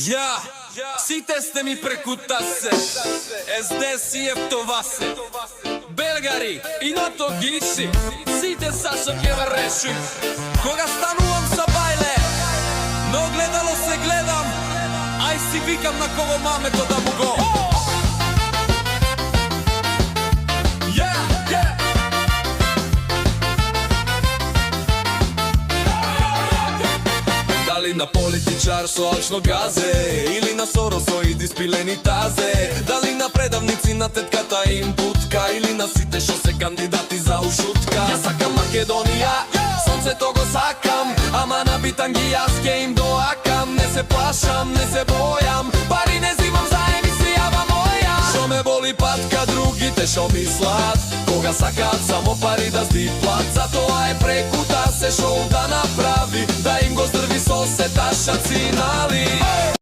Ја, сите сте ми преку тасе, СДС и Ефтовасе, Белгари и ното гиши, сите Сашо ќе ве реши. Кога станувам са бајле, но гледало се гледам, ај си викам на кого мамето да му го. Дали на политичар со алчно газе, или на Соросоид испилени тазе, дали на предавници на тетката им путка, или на сите шо се кандидати за ушутка. Ја сакам Македонија, сонцето го сакам, ама на битанги јас ке им доакам. Не се плашам, не се бојам, пари не зимам за емисијава моја. Шо ме боли патка другите шо мислат, кога сакаат само пари да здиплат. Затоа е преку тасе шоу да направи, да им го здрви со се ташаци, нали?